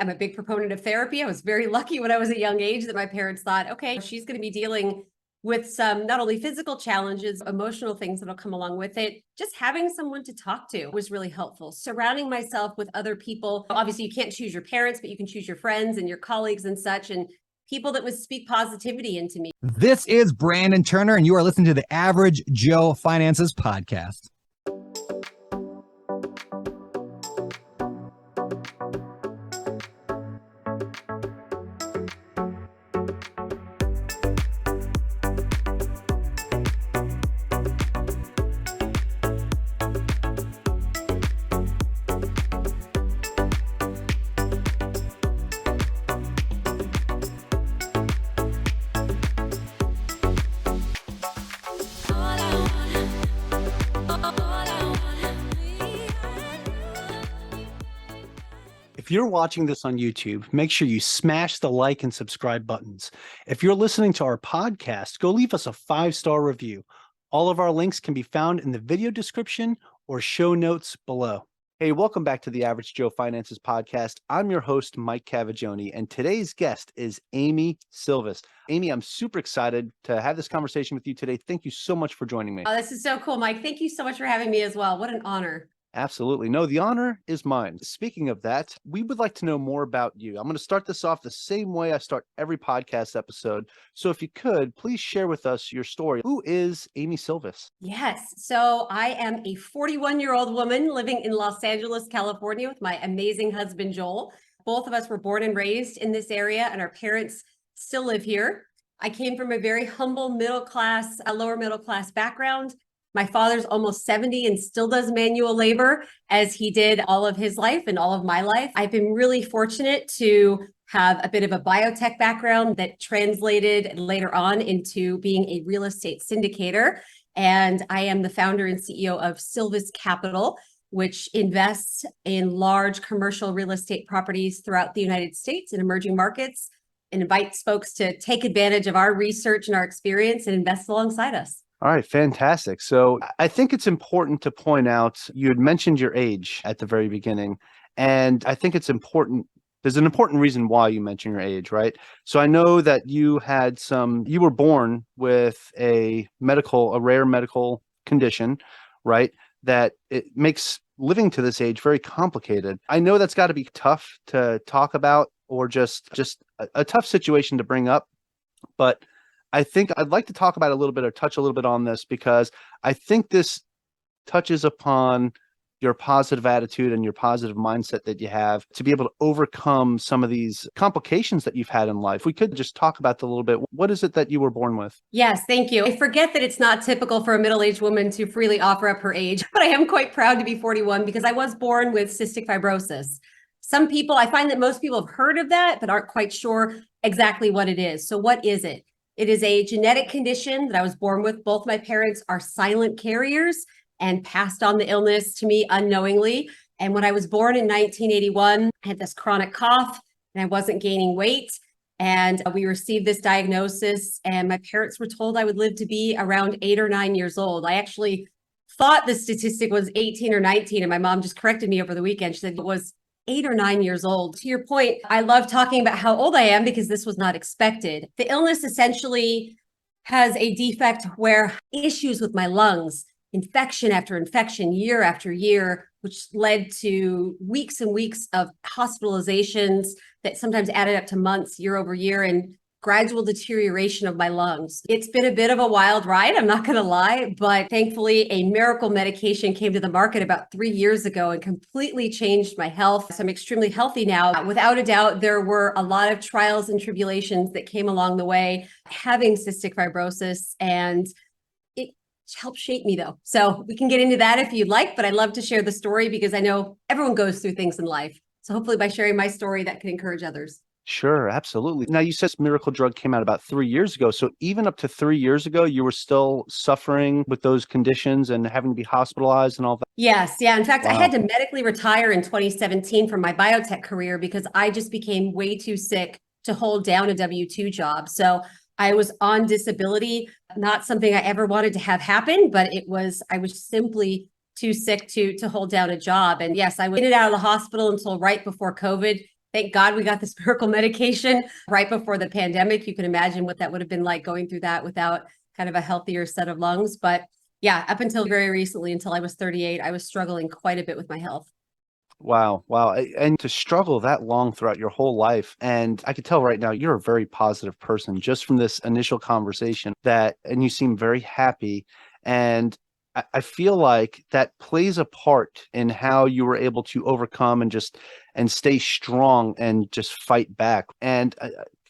I'm a big proponent of therapy. I was very lucky when I was a young age that my parents thought, okay, she's going to be dealing with some not only physical challenges, emotional things that'll come along with it. Just having someone to talk to was really helpful. Surrounding myself with other people. Obviously, you can't choose your parents, but you can choose your friends and your colleagues and such, and people that would speak positivity into me. This is Brandon Turner, and you are listening to the Average Joe Finances Podcast. If you're watching this on YouTube, make sure you smash the like and subscribe buttons. If you're listening to our podcast, go leave us a 5-star review. All of our links can be found in the video description or show notes below. Hey, welcome back to the Average Joe Finances Podcast. I'm your host, Mike Cavaggioni, and today's guest is Amy Sylvis. Amy, I'm super excited to have this conversation with you today. Thank you so much for joining me. Oh, this is so cool, Mike. Thank you so much for having me as well. What an honor. Absolutely. No, the honor is mine. Speaking of that, we would like to know more about you. I'm going to start this off the same way I start every podcast episode. So if you could, please share with us your story. Who is Amy Sylvis? Yes. So I am a 41-year-old woman living in Los Angeles, California with my amazing husband, Joel. Both of us were born and raised in this area, and our parents still live here. I came from a very humble lower middle class background. My father's almost 70 and still does manual labor as he did all of his life and all of my life. I've been really fortunate to have a bit of a biotech background that translated later on into being a real estate syndicator. And I am the founder and CEO of Sylvis Capital, which invests in large commercial real estate properties throughout the United States and emerging markets, and invites folks to take advantage of our research and our experience and invest alongside us. All right, fantastic. So I think it's important to point out, you had mentioned your age at the very beginning, and I think it's important. There's an important reason why you mention your age, right? So I know that you were born with a rare medical condition, right? That it makes living to this age very complicated. I know that's got to be tough to talk about, or just a tough situation to bring up, but I think I'd like to talk about a little bit or touch a little bit on this, because I think this touches upon your positive attitude and your positive mindset that you have to be able to overcome some of these complications that you've had in life. We could just talk about that a little bit. What is it that you were born with? Yes, thank you. I forget that it's not typical for a middle-aged woman to freely offer up her age, but I am quite proud to be 41 because I was born with cystic fibrosis. I find that most people have heard of that, but aren't quite sure exactly what it is. So what is it? It is a genetic condition that I was born with. Both my parents are silent carriers and passed on the illness to me unknowingly. And when I was born in 1981, I had this chronic cough and I wasn't gaining weight. And we received this diagnosis, and my parents were told I would live to be around 8 or 9 years old. I actually thought the statistic was 18 or 19, and my mom just corrected me over the weekend. She said it was 8 or 9 years old. To your point, I love talking about how old I am because this was not expected. The illness essentially has a defect where issues with my lungs, infection after infection, year after year, which led to weeks and weeks of hospitalizations that sometimes added up to months, year over year, and gradual deterioration of my lungs. It's been a bit of a wild ride, I'm not going to lie, but thankfully a miracle medication came to the market about 3 years ago and completely changed my health. So I'm extremely healthy now. Without a doubt, there were a lot of trials and tribulations that came along the way having cystic fibrosis, and it helped shape me though. So we can get into that if you'd like, but I'd love to share the story because I know everyone goes through things in life. So hopefully by sharing my story, that can encourage others. Sure, absolutely. Now, you said this miracle drug came out about 3 years ago. So even up to 3 years ago, you were still suffering with those conditions and having to be hospitalized and all that? Yes. Yeah. In fact, Wow. I had to medically retire in 2017 from my biotech career because I just became way too sick to hold down a W-2 job. So I was on disability, not something I ever wanted to have happen, but I was simply too sick to hold down a job. And yes, I was in and out of the hospital until right before COVID Thank God we got this miracle medication right before the pandemic. You can imagine what that would have been like going through that without kind of a healthier set of lungs. But yeah, up until very recently, until I was 38, I was struggling quite a bit with my health. Wow. Wow. And to struggle that long throughout your whole life. And I could tell right now you're a very positive person just from this initial conversation and you seem very happy. And I feel like that plays a part in how you were able to overcome and stay strong and just fight back. And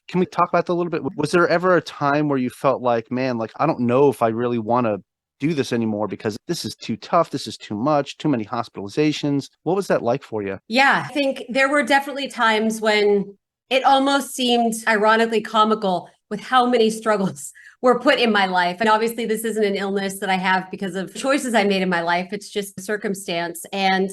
can we talk about that a little bit? Was there ever a time where you felt like, man, like, I don't know if I really want to do this anymore because this is too tough. This is too much, too many hospitalizations. What was that like for you? Yeah, I think there were definitely times when it almost seemed ironically comical with how many struggles were put in my life. And obviously, this isn't an illness that I have because of choices I made in my life. It's just a circumstance. And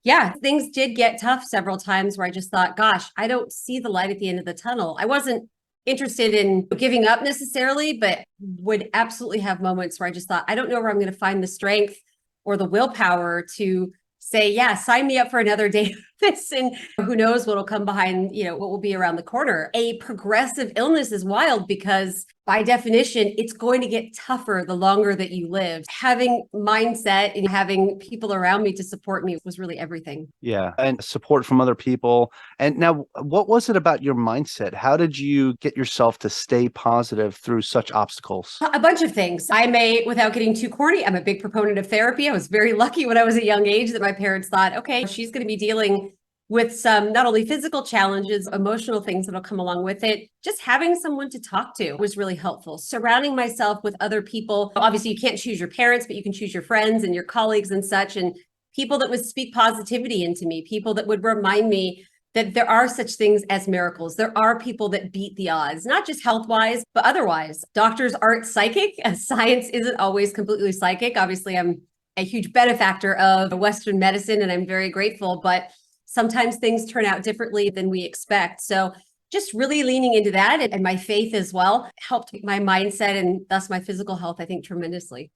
yeah, things did get tough several times where I just thought, gosh, I don't see the light at the end of the tunnel. I wasn't interested in giving up necessarily, but would absolutely have moments where I just thought, I don't know where I'm going to find the strength or the willpower to say, yeah, sign me up for another day of this. And who knows what'll come behind, what will be around the corner. A progressive illness is wild because by definition, it's going to get tougher the longer that you live. Having mindset and having people around me to support me was really everything. Yeah. And support from other people. And now, what was it about your mindset? How did you get yourself to stay positive through such obstacles? A bunch of things. Without getting too corny, I'm a big proponent of therapy. I was very lucky when I was a young age that my parents thought, okay, she's going to be dealing with some not only physical challenges, emotional things that'll come along with it. Just having someone to talk to was really helpful. Surrounding myself with other people. Obviously, you can't choose your parents, but you can choose your friends and your colleagues and such. And people that would speak positivity into me, people that would remind me that there are such things as miracles. There are people that beat the odds, not just health-wise, but otherwise. Doctors aren't psychic. Science isn't always completely psychic. Obviously, I'm a huge benefactor of Western medicine, and I'm very grateful, but sometimes things turn out differently than we expect. So just really leaning into that and my faith as well helped my mindset and thus my physical health, I think, tremendously.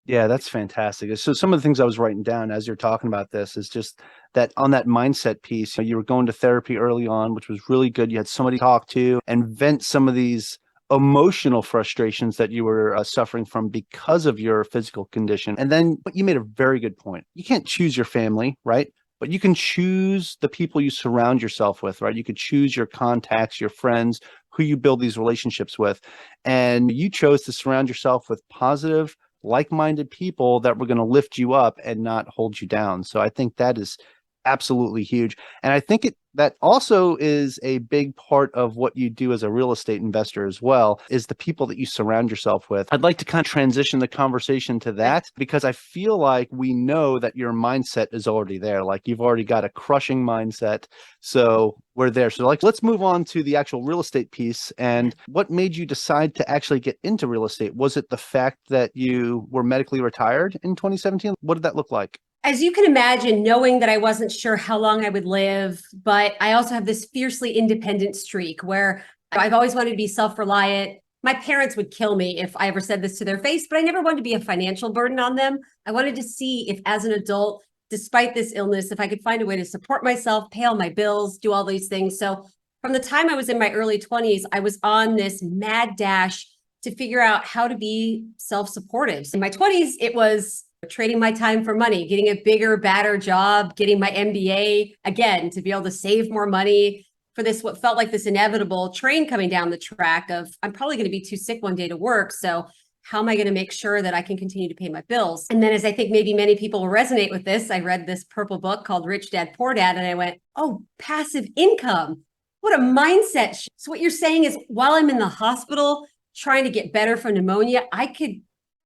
Yeah, that's fantastic. So some of the things I was writing down as you're talking about this is just that on that mindset piece, you were going to therapy early on, which was really good. You had somebody to talk to and vent some of these emotional frustrations that you were suffering from because of your physical condition. And then but you made a very good point. You can't choose your family, right? But you can choose the people you surround yourself with, right? You could choose your contacts, your friends, who you build these relationships with. And you chose to surround yourself with positive, like-minded people that were going to lift you up and not hold you down. So I think that is absolutely huge. And I think that also is a big part of what you do as a real estate investor as well, is the people that you surround yourself with. I'd like to kind of transition the conversation to that because I feel like we know that your mindset is already there. Like you've already got a crushing mindset. So we're there. So let's move on to the actual real estate piece. And what made you decide to actually get into real estate? Was it the fact that you were medically retired in 2017? What did that look like? As you can imagine, knowing that I wasn't sure how long I would live, but I also have this fiercely independent streak where I've always wanted to be self-reliant. My parents would kill me if I ever said this to their face, but I never wanted to be a financial burden on them. I wanted to see if as an adult, despite this illness, if I could find a way to support myself, pay all my bills, do all these things. So from the time I was in my early 20s, I was on this mad dash to figure out how to be self-supportive. In my 20s, it was trading my time for money, getting a bigger, badder job, getting my MBA, again, to be able to save more money for this, what felt like this inevitable train coming down the track of, I'm probably going to be too sick one day to work. So how am I going to make sure that I can continue to pay my bills? And then as I think maybe many people will resonate with this, I read this purple book called Rich Dad, Poor Dad, and I went, oh, passive income. What a mindset. So what you're saying is while I'm in the hospital trying to get better from pneumonia, I could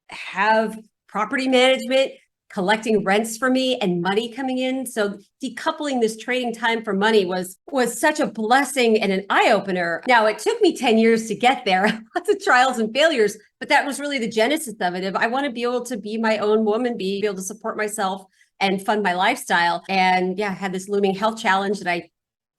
have property management, collecting rents for me and money coming in. So decoupling this trading time for money was such a blessing and an eye-opener. Now, it took me 10 years to get there, lots of trials and failures, but that was really the genesis of it. If I want to be able to be my own woman, be able to support myself and fund my lifestyle. And yeah, I had this looming health challenge that I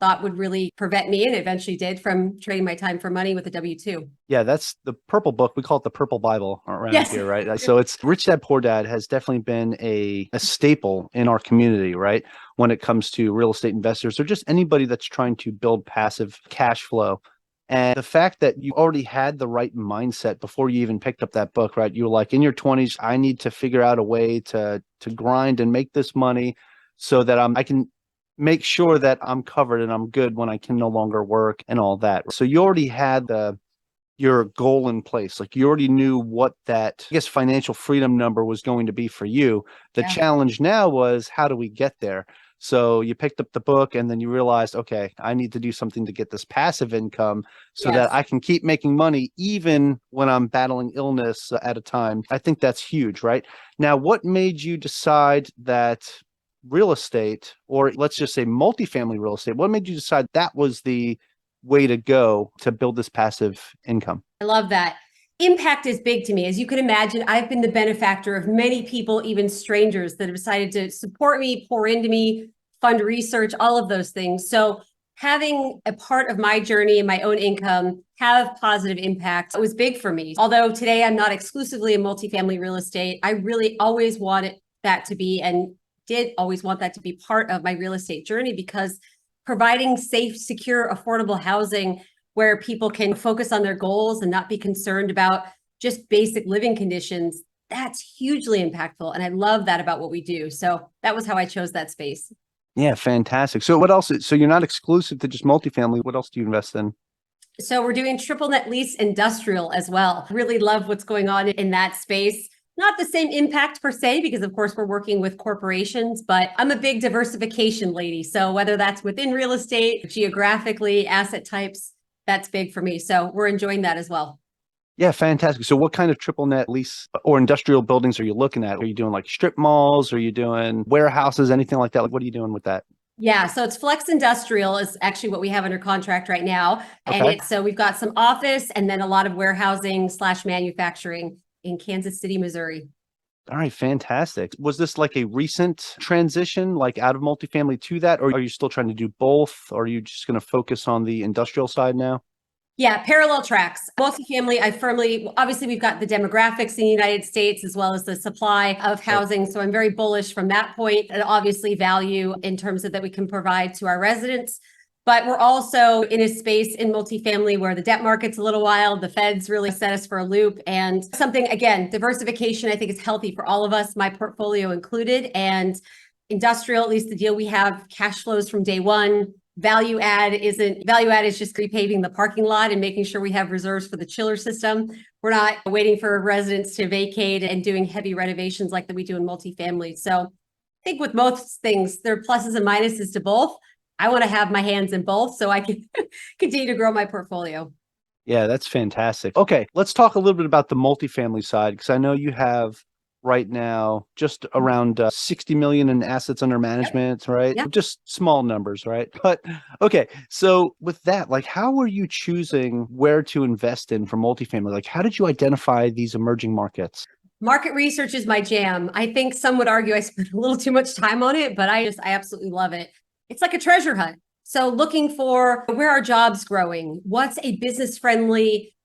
thought would really prevent me, and eventually did, from trading my time for money with a W-2. Yeah, that's the purple book. We call it the purple Bible around Yes. here, right? So it's Rich Dad Poor Dad has definitely been a staple in our community, right? When it comes to real estate investors or just anybody that's trying to build passive cash flow. And the fact that you already had the right mindset before you even picked up that book, right? You were like, in your 20s, I need to figure out a way to grind and make this money so that I can make sure that I'm covered and I'm good when I can no longer work and all that. So you already had your goal in place. Like you already knew what that, I guess, financial freedom number was going to be for you. The challenge now was, how do we get there? So you picked up the book and then you realized, okay, I need to do something to get this passive income so that I can keep making money even when I'm battling illness at a time. I think that's huge, right? Now, what made you decide that real estate, or let's just say multifamily real estate, what made you decide that was the way to go to build this passive income? I love that. Impact is big to me. As you can imagine, I've been the benefactor of many people, even strangers, that have decided to support me, pour into me, fund research, all of those things. So having a part of my journey and my own income have positive impact was big for me. Although today I'm not exclusively in multifamily real estate, I really always wanted that to be, and did always want that to be, part of my real estate journey, because providing safe, secure, affordable housing where people can focus on their goals and not be concerned about just basic living conditions, that's hugely impactful. And I love that about what we do. So that was how I chose that space. Yeah, fantastic. So what else? So you're not exclusive to just multifamily. What else do you invest in? So we're doing triple net lease industrial as well. Really love what's going on in that space. Not the same impact per se, because of course we're working with corporations, but I'm a big diversification lady. So whether that's within real estate, geographically, asset types, that's big for me. So we're enjoying that as well. Yeah, fantastic. So what kind of triple net lease or industrial buildings are you looking at? Are you doing like strip malls? Are you doing warehouses, anything like that? Like, what are you doing with that? Yeah, so it's flex industrial is actually what we have under contract right now. And Okay. so we've got some office and then a lot of warehousing / manufacturing in Kansas City, Missouri. All right, fantastic. Was this like a recent transition, like out of multifamily to that, or are you still trying to do both? Or are you just going to focus on the industrial side now? Yeah, parallel tracks. Multifamily, obviously we've got the demographics in the United States as well as the supply of housing. So I'm very bullish from that point, and obviously value in terms of that we can provide to our residents. But we're also in a space in multifamily where the debt market's a little wild. The Feds really set us for a loop, and something, again, diversification, I think, is healthy for all of us, my portfolio included. And industrial, at least the deal we have, cash flows from day one. Value add is just repaving the parking lot and making sure we have reserves for the chiller system. We're not waiting for residents to vacate and doing heavy renovations like that we do in multifamily. So I think with most things, there are pluses and minuses to both. I want to have my hands in both so I can continue to grow my portfolio. Yeah, that's fantastic. Okay, let's talk a little bit about the multifamily side, because I know you have right now just around 60 million in assets under management, right? Yep. Just small numbers, right? But okay, so with that, like, how are you choosing where to invest in for multifamily? Like, how did you identify these emerging markets? Market research is my jam. I think some would argue I spend a little too much time on it, but I absolutely love it. It's like a treasure hunt. So looking for where are jobs growing? What's a business-friendly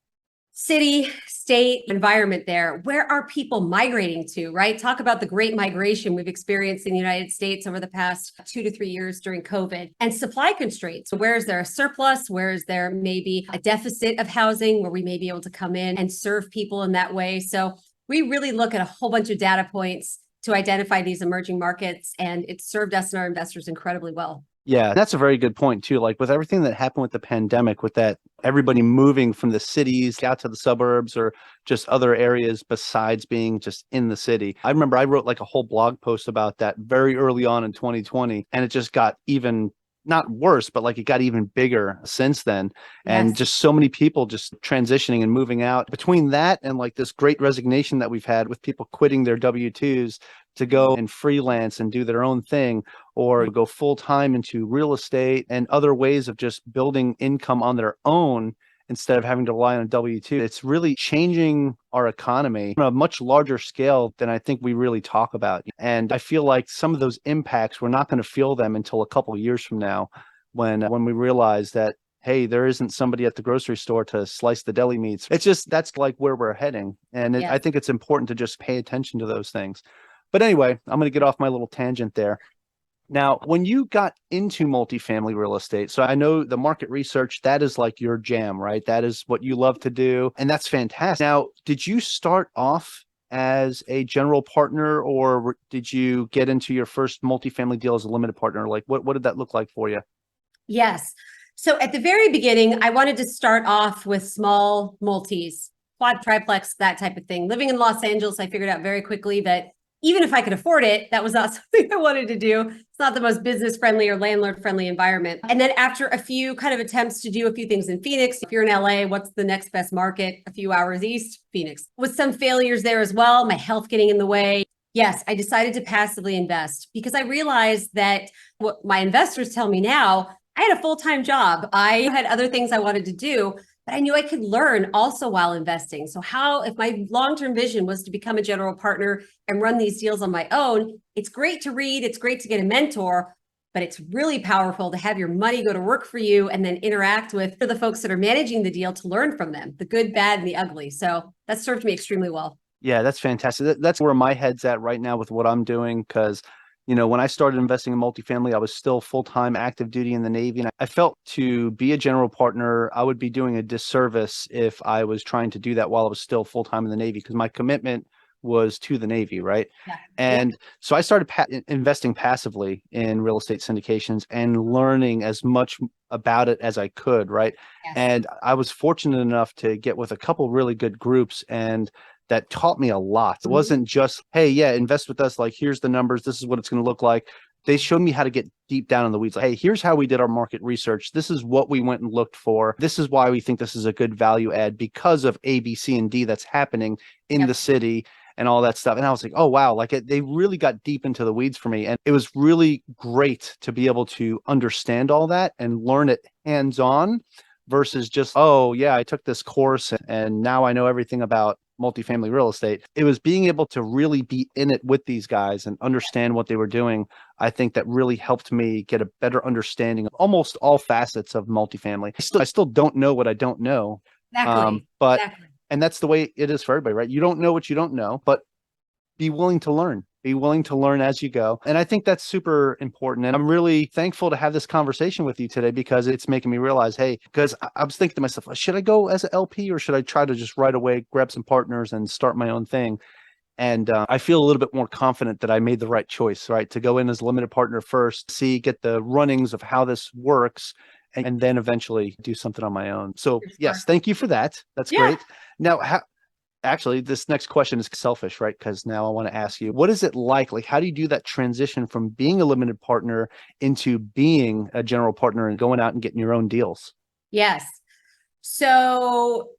city, state, environment there? Where are people migrating to, right? Talk about the great migration we've experienced in the United States over the past 2 to 3 years during COVID, and supply constraints. Where is there a surplus? Where is there maybe a deficit of housing where we may be able to come in and serve people in that way? So we really look at a whole bunch of data points to identify these emerging markets, and it's served us and our investors incredibly well. Yeah, that's a very good point too. Like with everything that happened with the pandemic, with that everybody moving from the cities out to the suburbs or just other areas besides being just in the city. I remember I wrote like a whole blog post about that very early on in 2020, and it just got even not worse, but like it got even bigger since then. And Yes. just so many people just transitioning and moving out. Between that and like this great resignation that we've had with people quitting their W-2s to go and freelance and do their own thing, or go full time into real estate and other ways of just building income on their own instead of having to rely on a W-2. It's really changing our economy on a much larger scale than I think we really talk about. And I feel like some of those impacts, we're not going to feel them until a couple of years from now when we realized that, hey, there isn't somebody at the grocery store to slice the deli meats. It's just, that's like where we're heading. And Yes. I think it's important to just pay attention to those things. But anyway, I'm going to get off my little tangent there. Now, when you got into multifamily real estate, so I know the market research, that is like your jam, right? That is what you love to do. And that's fantastic. Now, did you start off as a general partner, or did you get into your first multifamily deal as a limited partner? Like what did that look like for you? Yes. So at the very beginning, I wanted to start off with small multis, quad, triplex, that type of thing. Living in Los Angeles, I figured out very quickly that even if I could afford it, that was not something I wanted to do. It's not the most business friendly or landlord friendly environment. And then after a few kind of attempts to do a few things in Phoenix, if you're in LA, what's the next best market? A few hours east, Phoenix. With some failures there as well, my health getting in the way. Yes, I decided to passively invest because I realized that what my investors tell me now, I had a full-time job. I had other things I wanted to do, but I knew I could learn also while investing. So if my long-term vision was to become a general partner and run these deals on my own, it's great to read, it's great to get a mentor, but it's really powerful to have your money go to work for you and then interact with the folks that are managing the deal to learn from them, the good, bad, and the ugly. So that served me extremely well. Yeah, that's fantastic. That's where my head's at right now with what I'm doing. Because, when I started investing in multifamily, I was still full-time active duty in the Navy. And I felt to be a general partner, I would be doing a disservice if I was trying to do that while I was still full-time in the Navy, because my commitment was to the Navy, right? Yeah. And so I started investing passively in real estate syndications and learning as much about it as I could, right? Yes. And I was fortunate enough to get with a couple really good groups, and that taught me a lot. It wasn't just, hey, yeah, invest with us. Like, here's the numbers. This is what it's going to look like. They showed me how to get deep down in the weeds. Like, hey, here's how we did our market research. This is what we went and looked for. This is why we think this is a good value add because of A, B, C, and D that's happening in the city and all that stuff. And I was like, oh, wow, like they really got deep into the weeds for me. And it was really great to be able to understand all that and learn it hands-on versus just, oh, yeah, I took this course and now I know everything about multifamily real estate. It was being able to really be in it with these guys and understand what they were doing. I think that really helped me get a better understanding of almost all facets of multifamily. I still don't know what I don't know. Exactly. But Exactly. and that's the way it is for everybody, right? You don't know what you don't know, but be willing to learn. Be willing to learn as you go. And I think that's super important. And I'm really thankful to have this conversation with you today because it's making me realize, hey, because I was thinking to myself, should I go as an LP or should I try to just right away grab some partners and start my own thing? And I feel a little bit more confident that I made the right choice, right? To go in as a limited partner first, get the runnings of how this works, and then eventually do something on my own. So yes, thank you for that. That's great. Now, actually, this next question is selfish, right? Because now I want to ask you, what is it like? Like, how do you do that transition from being a limited partner into being a general partner and going out and getting your own deals? Yes. So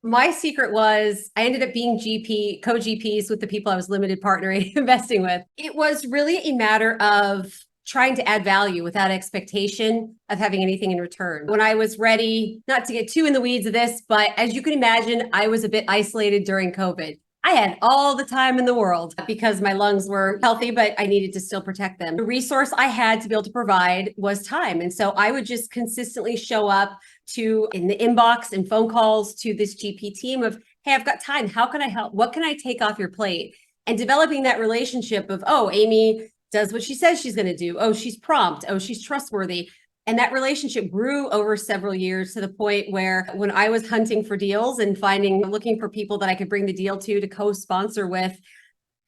my secret was I ended up being co-GPs with the people I was limited partnering investing with. It was really a matter of trying to add value without expectation of having anything in return. When I was ready, not to get too in the weeds of this, but as you can imagine, I was a bit isolated during COVID. I had all the time in the world because my lungs were healthy, but I needed to still protect them. The resource I had to be able to provide was time. And so I would just consistently show up in the inbox and phone calls to this GP team of, hey, I've got time. How can I help? What can I take off your plate? And developing that relationship of, oh, Amy does what she says she's going to do. Oh, she's prompt. Oh, she's trustworthy. And that relationship grew over several years to the point where when I was hunting for deals and looking for people that I could bring the deal to co-sponsor with,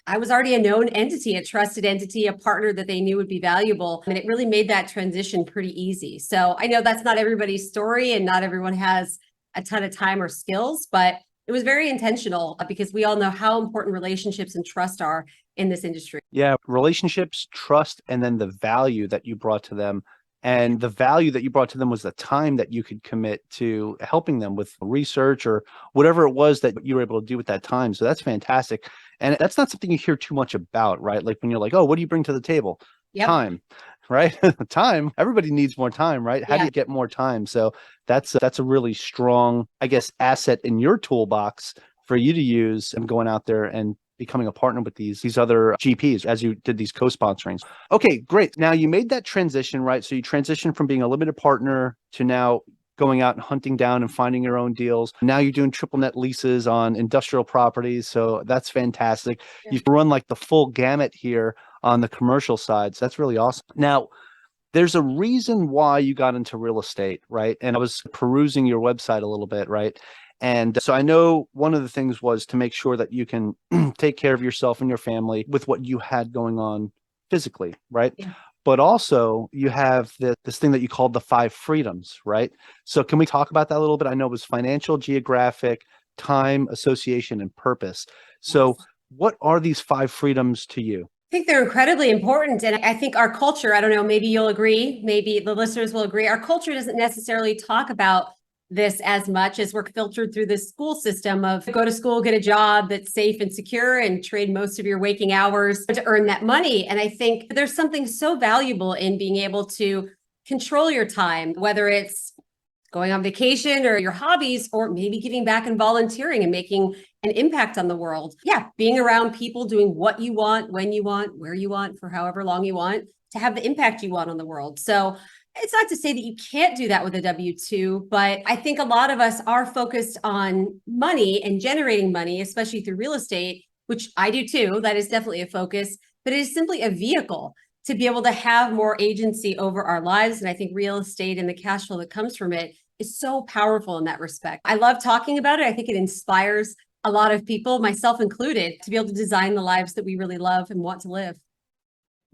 I was already a known entity, a trusted entity, a partner that they knew would be valuable. And it really made that transition pretty easy. So I know that's not everybody's story and not everyone has a ton of time or skills, but it was very intentional because we all know how important relationships and trust are in this industry. Yeah, relationships, trust, and then the value that you brought to them. And the value that you brought to them was the time that you could commit to helping them with research or whatever it was that you were able to do with that time. So that's fantastic. And that's not something you hear too much about, right? Like when you're like, oh, what do you bring to the table? Yep. Time, right? Time. Everybody needs more time, right? How do you get more time? So that's a really strong, I guess, asset in your toolbox for you to use and going out there and becoming a partner with these other GPs as you did these co-sponsorings. Okay, great. Now you made that transition, right? So you transitioned from being a limited partner to now going out and hunting down and finding your own deals. Now you're doing triple net leases on industrial properties. So that's fantastic. Yeah. You've run like the full gamut here on the commercial side. So that's really awesome. Now, there's a reason why you got into real estate, right? And I was perusing your website a little bit, right? And so I know one of the things was to make sure that you can take care of yourself and your family with what you had going on physically, right? Yeah. But also you have this thing that you called the 5 freedoms, right? So can we talk about that a little bit? I know it was financial, geographic, time, association, and purpose. So what are these 5 freedoms to you? I think they're incredibly important. And I think our culture, I don't know, maybe you'll agree, maybe the listeners will agree. Our culture doesn't necessarily talk about this as much as we're filtered through this school system of go to school, get a job that's safe and secure, and trade most of your waking hours to earn that money. And I think there's something so valuable in being able to control your time, whether it's going on vacation or your hobbies, or maybe giving back and volunteering and making an impact on the world. Yeah, being around people, doing what you want, when you want, where you want, for however long you want, to have the impact you want on the world. So it's not to say that you can't do that with a W-2, but I think a lot of us are focused on money and generating money, especially through real estate, which I do too. That is definitely a focus, but it is simply a vehicle to be able to have more agency over our lives. And I think real estate and the cash flow that comes from it is so powerful in that respect. I love talking about it. I think it inspires a lot of people, myself included, to be able to design the lives that we really love and want to live.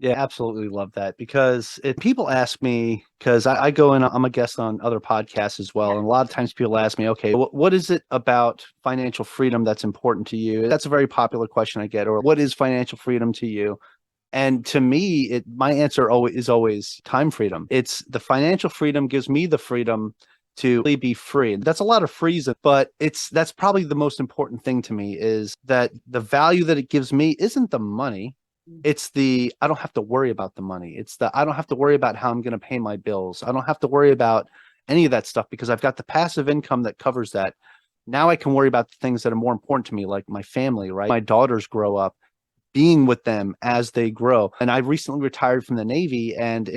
Yeah, absolutely love that because people ask me, because I go in, I'm a guest on other podcasts as well. And a lot of times people ask me, okay, what is it about financial freedom that's important to you? That's a very popular question I get. Or what is financial freedom to you? And to me, my answer is always time freedom. It's the financial freedom gives me the freedom to really be free. That's a lot of freezing, but that's probably the most important thing to me is that the value that it gives me isn't the money. It's I don't have to worry about the money. I don't have to worry about how I'm going to pay my bills. I don't have to worry about any of that stuff because I've got the passive income that covers that. Now I can worry about the things that are more important to me, like my family, right? My daughters grow up, being with them as they grow. And I recently retired from the Navy, and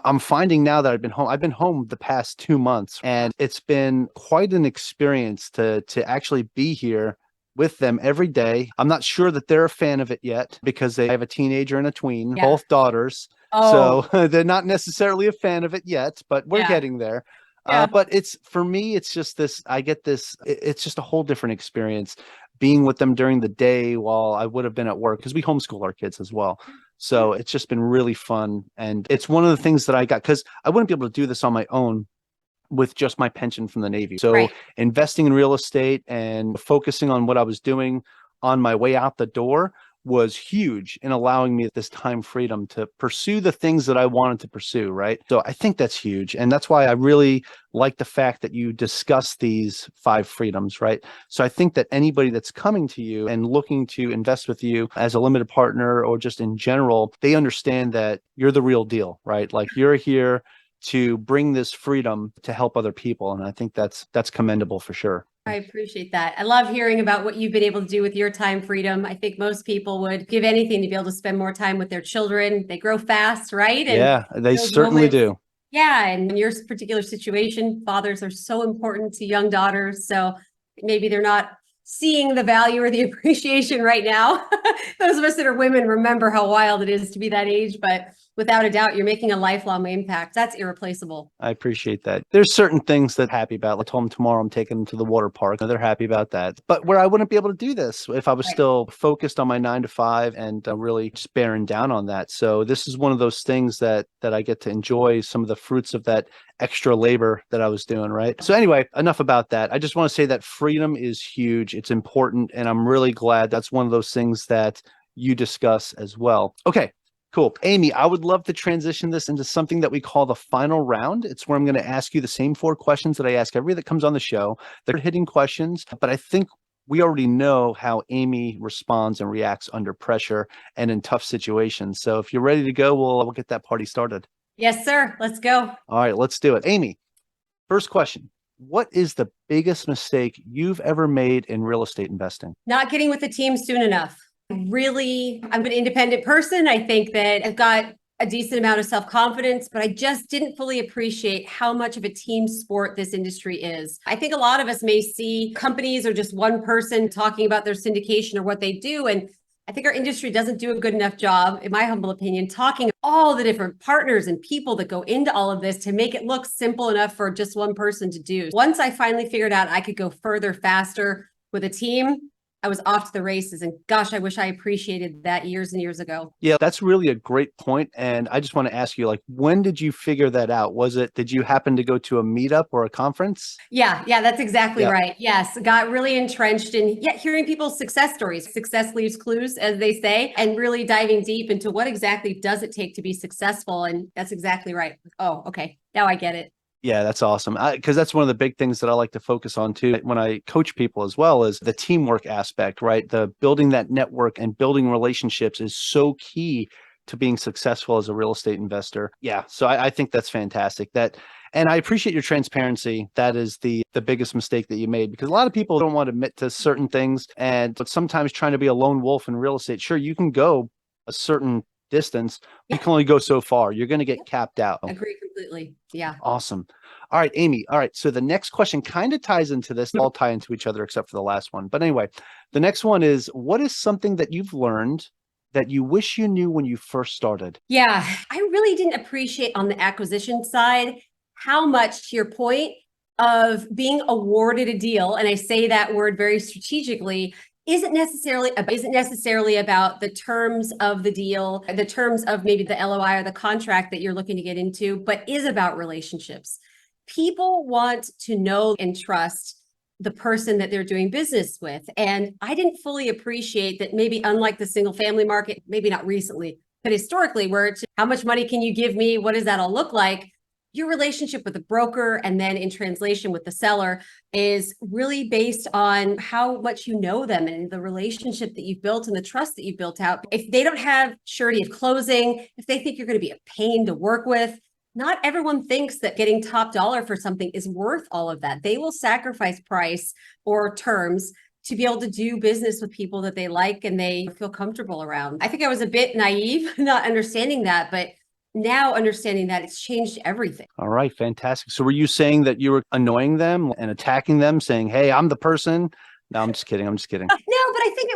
I'm finding now that I've been home the past 2 months, and it's been quite an experience to actually be here with them every day. I'm not sure that they're a fan of it yet because they have a teenager and a tween, both daughters. Oh. So they're not necessarily a fan of it yet, but we're getting there. But for me, it's just it's just a whole different experience being with them during the day while I would have been at work because we homeschool our kids as well. So it's just been really fun. And it's one of the things that I got because I wouldn't be able to do this on my own with just my pension from the Navy. So investing in real estate and focusing on what I was doing on my way out the door was huge in allowing me this time freedom to pursue the things that I wanted to pursue, right? So I think that's huge. And that's why I really like the fact that you discuss these 5 freedoms, right? So I think that anybody that's coming to you and looking to invest with you as a limited partner or just in general, they understand that you're the real deal, right? Like you're here to bring this freedom to help other people. And I think that's commendable for sure. I appreciate that. I love hearing about what you've been able to do with your time freedom. I think most people would give anything to be able to spend more time with their children. They grow fast, right? And yeah, they certainly do. Yeah. And in your particular situation, fathers are so important to young daughters. So maybe they're not seeing the value or the appreciation right now. Those of us that are women remember how wild it is to be that age, but without a doubt, you're making a lifelong impact. That's irreplaceable. I appreciate that. There's certain things that I'm happy about. I told them tomorrow I'm taking them to the water park. They're happy about that. But where I wouldn't be able to do this if I was still focused on my 9 to 5 and really just bearing down on that. So this is one of those things that I get to enjoy some of the fruits of that extra labor that I was doing, right? So anyway, enough about that. I just want to say that freedom is huge. It's important. And I'm really glad that's one of those things that you discuss as well. Okay. Cool. Amy, I would love to transition this into something that we call the final round. It's where I'm going to ask you the same 4 questions that I ask everybody that comes on the show. They're hitting questions, but I think we already know how Amy responds and reacts under pressure and in tough situations. So if you're ready to go, we'll get that party started. Yes, sir. Let's go. All right, let's do it. Amy, first question. What is the biggest mistake you've ever made in real estate investing? Not getting with the team soon enough. Really, I'm an independent person. I think that I've got a decent amount of self-confidence, but I just didn't fully appreciate how much of a team sport this industry is. I think a lot of us may see companies or just one person talking about their syndication or what they do. And I think our industry doesn't do a good enough job, in my humble opinion, talking all the different partners and people that go into all of this to make it look simple enough for just one person to do. Once I finally figured out I could go further, faster with a team, I was off to the races. And gosh, I wish I appreciated that years and years ago. Yeah, that's really a great point. And I just want to ask you, like, when did you figure that out? Did you happen to go to a meetup or a conference? Yeah, that's exactly right. Yes, got really entrenched in hearing people's success stories. Success leaves clues, as they say, and really diving deep into what exactly does it take to be successful. And that's exactly right. Oh, okay. Now I get it. Yeah, that's awesome. Because that's one of the big things that I like to focus on too when I coach people as well, is the teamwork aspect, right? The building that network and building relationships is so key to being successful as a real estate investor. Yeah. So I think that's fantastic. And I appreciate your transparency. That is the biggest mistake that you made, because a lot of people don't want to admit to certain things. But sometimes trying to be a lone wolf in real estate, sure, you can go a certain distance. You can only go so far. You're going to get capped out. Agree completely. Yeah. Awesome. All right, Amy. All right. So the next question kind of ties into this. They all tie into each other except for the last one. But anyway, the next one is, what is something that you've learned that you wish you knew when you first started? Yeah, I really didn't appreciate on the acquisition side how much, to your point, of being awarded a deal, and I say that word very strategically, isn't necessarily about the terms of the deal, the terms of maybe the LOI or the contract that you're looking to get into, but is about relationships. People want to know and trust the person that they're doing business with. And I didn't fully appreciate that, maybe unlike the single family market, maybe not recently, but historically, where it's how much money can you give me? What does that all look like? Your relationship with the broker, and then in translation with the seller, is really based on how much you know them and the relationship that you've built and the trust that you've built out. If they don't have surety of closing, if they think you're going to be a pain to work with, not everyone thinks that getting top dollar for something is worth all of that. They will sacrifice price or terms to be able to do business with people that they like and they feel comfortable around. I think I was a bit naive, not understanding that, but now understanding that, it's changed everything. All right, fantastic. So were you saying that you were annoying them and attacking them, saying, hey, I'm the person? No, I'm just kidding. No, but I think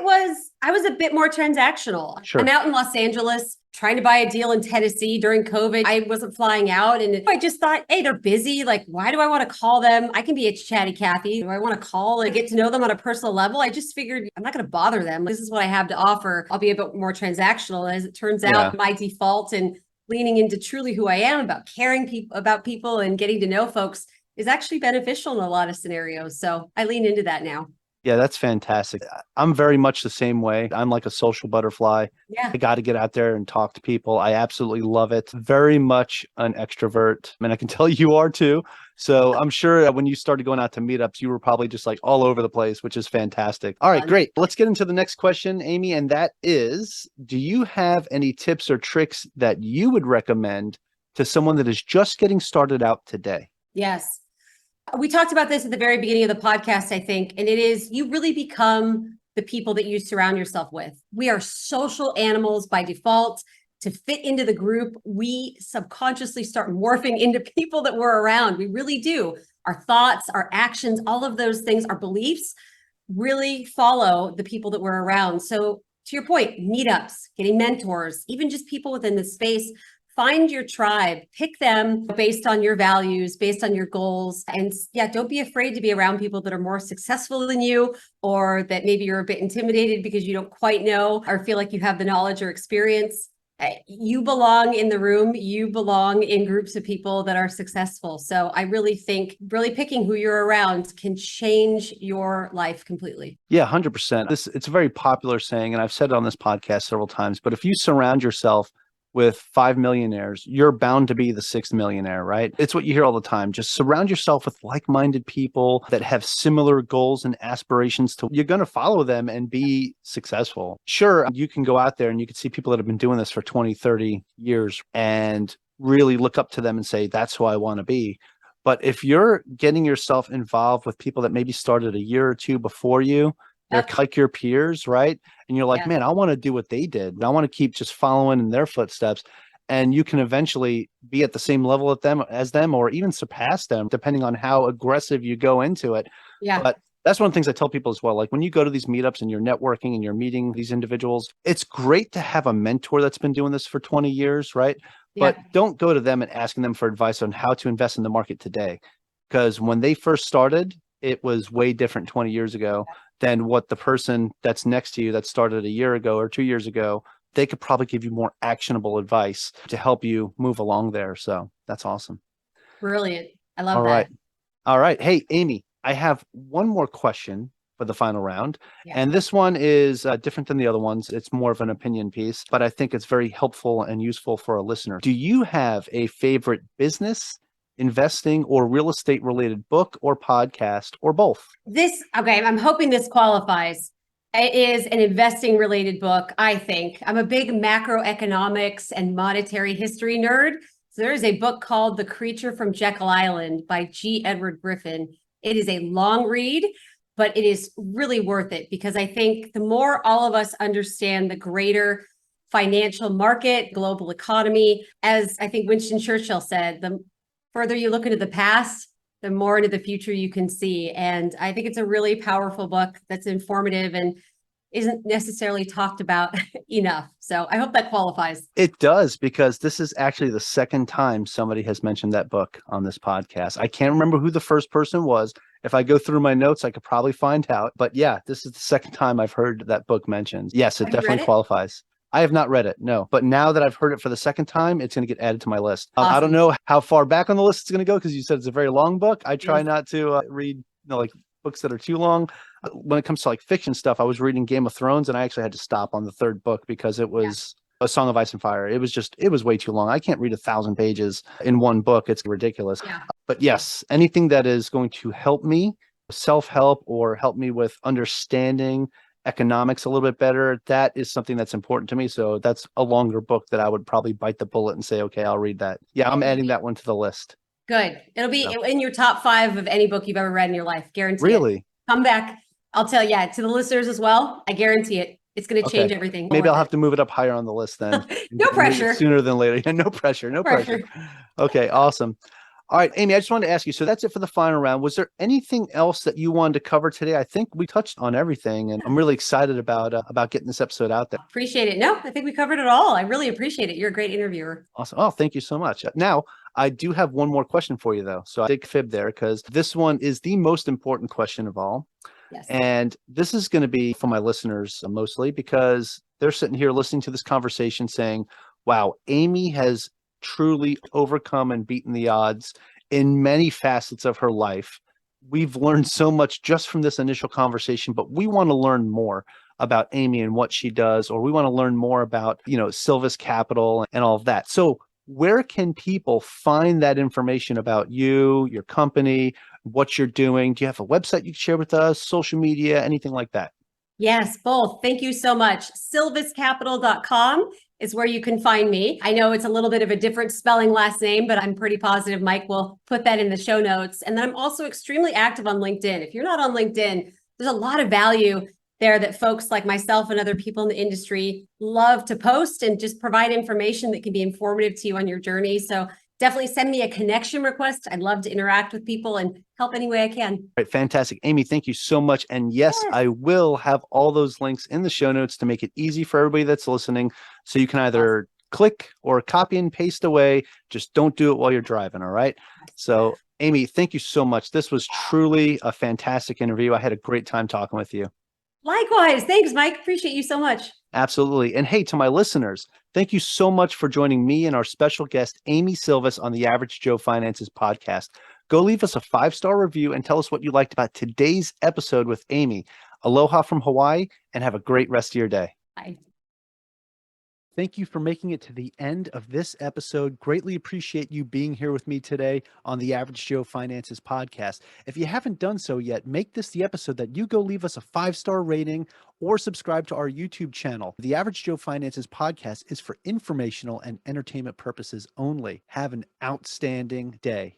I was a bit more transactional. Sure. I'm out in Los Angeles trying to buy a deal in Tennessee during COVID. I wasn't flying out, and I just thought, hey, they're busy. Like, why do I want to call them? I can be a chatty Cathy. Do I want to call and get to know them on a personal level? I just figured I'm not going to bother them. This is what I have to offer. I'll be a bit more transactional. As it turns out, my default and leaning into truly who I am about caring about people and getting to know folks is actually beneficial in a lot of scenarios. So I lean into that now. Yeah, that's fantastic. I'm very much the same way. I'm like a social butterfly. Yeah. I got to get out there and talk to people. I absolutely love it. Very much an extrovert. I mean, I can tell you are too. So I'm sure when you started going out to meetups, you were probably just like all over the place, which is fantastic. All right, great. Let's get into the next question, Amy. And that is, do you have any tips or tricks that you would recommend to someone that is just getting started out today? Yes. We talked about this at the very beginning of the podcast, I think, and it is, you really become the people that you surround yourself with. We are social animals by default. To fit into the group, we subconsciously start morphing into people that we're around. We really do. Our thoughts, our actions, all of those things, our beliefs really follow the people that we're around. So to your point, meetups, getting mentors, even just people within the space, find your tribe, pick them based on your values, based on your goals. And yeah, don't be afraid to be around people that are more successful than you, or that maybe you're a bit intimidated because you don't quite know or feel like you have the knowledge or experience. You belong in the room. You belong in groups of people that are successful. So I really think picking who you're around can change your life completely. Yeah, 100%. It's a very popular saying, and I've said it on this podcast several times, but if you surround yourself with 5 millionaires, you're bound to be the 6th millionaire, right? It's what you hear all the time. Just surround yourself with like-minded people that have similar goals and aspirations you're going to follow them and be successful. Sure, you can go out there and you can see people that have been doing this for 20, 30 years and really look up to them and say, that's who I want to be. But if you're getting yourself involved with people that maybe started a year or two before you, They're Yep. like your peers, right? And you're like, Yeah. man, I want to do what they did. I want to keep just following in their footsteps. And you can eventually be at the same level as them, or even surpass them, depending on how aggressive you go into it. Yeah. But that's one of the things I tell people as well. Like when you go to these meetups and you're networking and you're meeting these individuals, it's great to have a mentor that's been doing this for 20 years, right? But Yeah. don't go to them and asking them for advice on how to invest in the market today. Because when they first started, it was way different 20 years ago than what the person that's next to you that started a year ago or 2 years ago, they could probably give you more actionable advice to help you move along there. So that's awesome. Brilliant. I All love right. that. All right. Hey, Amy, I have one more question for the final round. Yeah. And this one is different than the other ones. It's more of an opinion piece, but I think it's very helpful and useful for a listener. Do you have a favorite business, investing, or real estate related book or podcast, or both? Okay, I'm hoping this qualifies. It is an investing related book, I think. I'm a big macroeconomics and monetary history nerd. So there is a book called The Creature from Jekyll Island by G. Edward Griffin. It is a long read, but it is really worth it because I think the more all of us understand the greater financial market, global economy, as I think Winston Churchill said, the further you look into the past, the more into the future you can see. And I think it's a really powerful book that's informative and isn't necessarily talked about enough. So I hope that qualifies. It does, because this is actually the second time somebody has mentioned that book on this podcast. I can't remember who the first person was. If I go through my notes, I could probably find out. But yeah, this is the second time I've heard that book mentioned. Yes, it Have you read definitely it? qualifies. I have not read it, no. But now that I've heard it for the second time, it's going to get added to my list. I don't Awesome. know how far back on the list it's going to go, because you said it's a very long book. I try Yes. not to read like books that are too long. When it comes to like fiction stuff, I was reading Game of Thrones and I actually had to stop on the third book because it was A Song of Ice and Fire. It was way too long. I can't read 1,000 pages in one book. It's ridiculous. Yeah. But yes, anything that is going to help me self-help or help me with understanding economics a little bit better, that is something that's important to me. So that's a longer book that I would probably bite the bullet and say, okay, I'll read that. Yeah, I'm adding that one to the list. Good. It'll be So, in your top 5 of any book you've ever read in your life. Guarantee it. really? Come back. I'll tell you, to the listeners as well. I guarantee it. It's going to Okay. change everything. Maybe I'll have to move it up higher on the list then. No pressure. Sooner than later. Yeah, no pressure. No pressure. Okay, awesome. All right, Amy, I just wanted to ask you, so that's it for the final round. Was there anything else that you wanted to cover today? I think we touched on everything, and I'm really excited about getting this episode out there. Appreciate it. No, I think we covered it all. I really appreciate it. You're a great interviewer. Awesome. Oh, thank you so much. Now, I do have one more question for you, though. So I did fib there, because this one is the most important question of all. Yes. And this is going to be for my listeners mostly, because they're sitting here listening to this conversation saying, wow, Amy has truly overcome and beaten the odds in many facets of her life. We've learned so much just from this initial conversation, but we want to learn more about Amy and what she does, or we want to learn more about, Sylvis Capital and all of that. So where can people find that information about you, your company, what you're doing? Do you have a website you can share with us, social media, anything like that? Yes, both. Thank you so much. Sylviscapital.com is where you can find me. I know it's a little bit of a different spelling last name, but I'm pretty positive Mike will put that in the show notes. And then I'm also extremely active on LinkedIn. If you're not on LinkedIn, there's a lot of value there that folks like myself and other people in the industry love to post and just provide information that can be informative to you on your journey. So definitely send me a connection request. I'd love to interact with people and help any way I can. All right, fantastic. Amy, thank you so much. And yes, I will have all those links in the show notes to make it easy for everybody that's listening. So you can either click or copy and paste away. Just don't do it while you're driving. All right. So Amy, thank you so much. This was truly a fantastic interview. I had a great time talking with you. Likewise. Thanks, Mike. Appreciate you so much. Absolutely. And hey, to my listeners, thank you so much for joining me and our special guest, Amy Sylvis, on the Average Joe Finances podcast. Go leave us a 5-star review and tell us what you liked about today's episode with Amy. Aloha from Hawaii, and have a great rest of your day. Bye. Thank you for making it to the end of this episode. Greatly appreciate you being here with me today on the Average Joe Finances podcast. If you haven't done so yet, make this the episode that you go leave us a 5-star rating or subscribe to our YouTube channel. The Average Joe Finances podcast is for informational and entertainment purposes only. Have an outstanding day.